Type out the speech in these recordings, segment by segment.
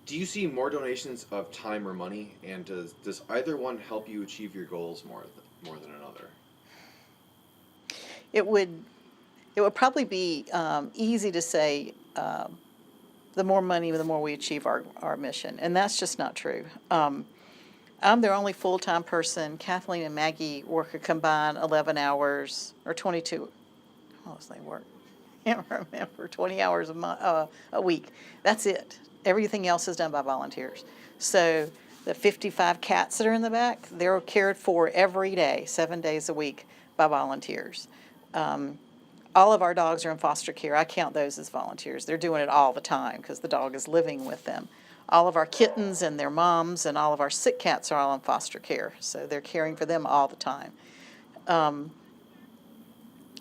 Do you see more donations of time or money, and does either one help you achieve your goals more than another? It would it would probably be easy to say the more money, the more we achieve our mission, and that's just not true. I'm their only full-time person. Kathleen and Maggie work a combined 11 hours or 22. How much they work? I can't remember. 20 hours a week. That's it. Everything else is done by volunteers. So the 55 cats that are in the back, they're cared for every day, 7 days a week, by volunteers. All of our dogs are in foster care. I count those as volunteers. They're doing it all the time because the dog is living with them. All of our kittens and their moms and all of our sick cats are all in foster care, so they're caring for them all the time.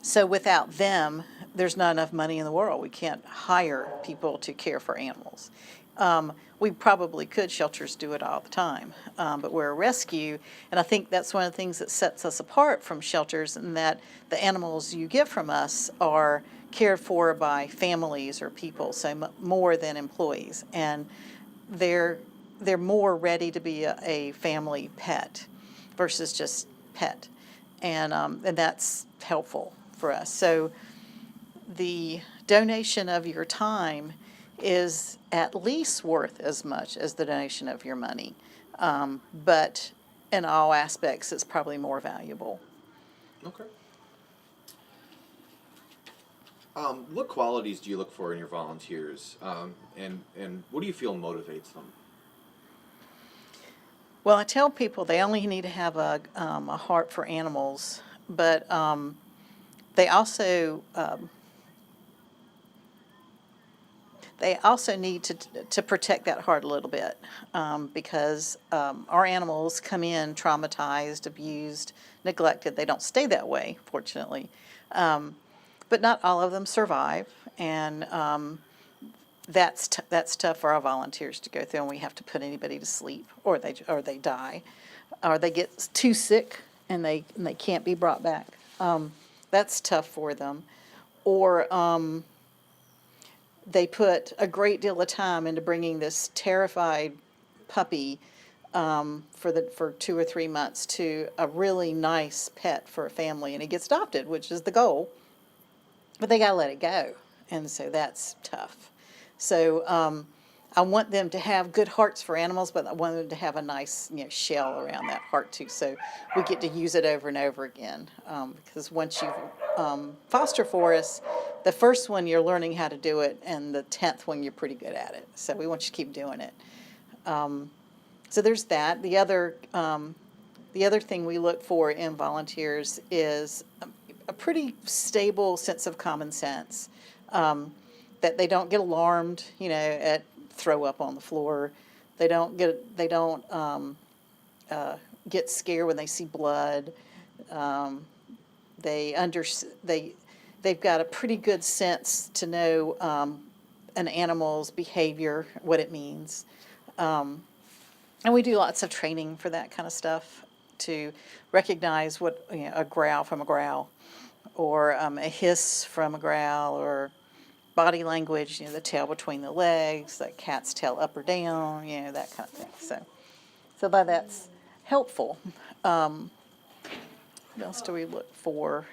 So without them, there's not enough money in the world. We can't hire people to care for animals. We probably could. Shelters do it all the time, but we're a rescue, and I think that's one of the things that sets us apart from shelters, in that the animals you get from us are cared for by families or people, so more than employees, and they're more ready to be a family pet versus just pet, and that's helpful for us. So the donation of your time is at least worth as much as the donation of your money, but in all aspects, it's probably more valuable. Okay. What qualities do you look for in your volunteers, and what do you feel motivates them? Well, I tell people they only need to have a heart for animals, but they also need to protect that heart a little bit, because our animals come in traumatized, abused, neglected. They don't stay that way, fortunately, but not all of them survive, and that's tough for our volunteers to go through, and we have to put anybody to sleep, or they die, or they get too sick and they can't be brought back. That's tough for them, or they put a great deal of time into bringing this terrified puppy for 2 or 3 months to a really nice pet for a family, and it gets adopted, which is the goal, but they got to let it go, and so that's tough. So I want them to have good hearts for animals, but I want them to have a nice, shell around that heart too, so we get to use it over and over again. Because once you foster for us, the first one you're learning how to do it, and the 10th one you're pretty good at it. So we want you to keep doing it. So there's that. The other thing we look for in volunteers is a pretty stable sense of common sense. That they don't get alarmed, at throw up on the floor. They don't get scared when they see blood. They've got a pretty good sense to know an animal's behavior, what it means, and we do lots of training for that kind of stuff, to recognize what a growl from a growl, or a hiss from a growl, or body language, the tail between the legs, the cat's tail up or down, that kind of thing. So that's helpful. What else do we look for?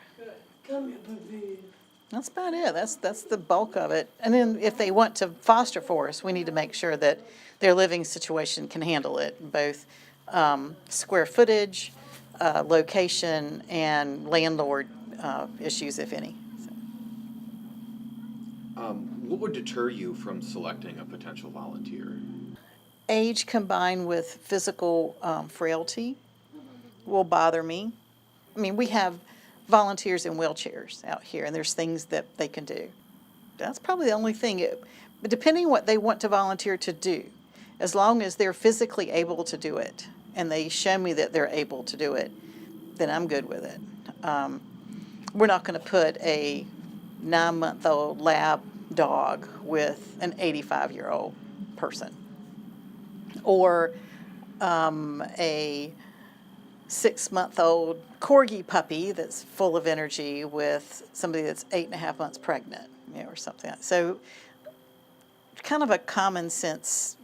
That's about it. That's the bulk of it. And then if they want to foster for us, we need to make sure that their living situation can handle it, both square footage, location, and landlord issues, if any. What would deter you from selecting a potential volunteer? Age combined with physical frailty will bother me. I mean, we have volunteers in wheelchairs out here, and there's things that they can do. That's probably the only thing. But depending on what they want to volunteer to do, as long as they're physically able to do it, and they show me that they're able to do it, then I'm good with it. We're not going to put a 9-month-old lab dog with an 85-year-old person, or a 6-month-old corgi puppy that's full of energy with somebody that's 8.5 months pregnant, or something like that. So kind of a common sense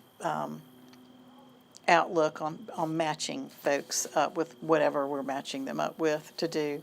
outlook on matching folks up with whatever we're matching them up with to do.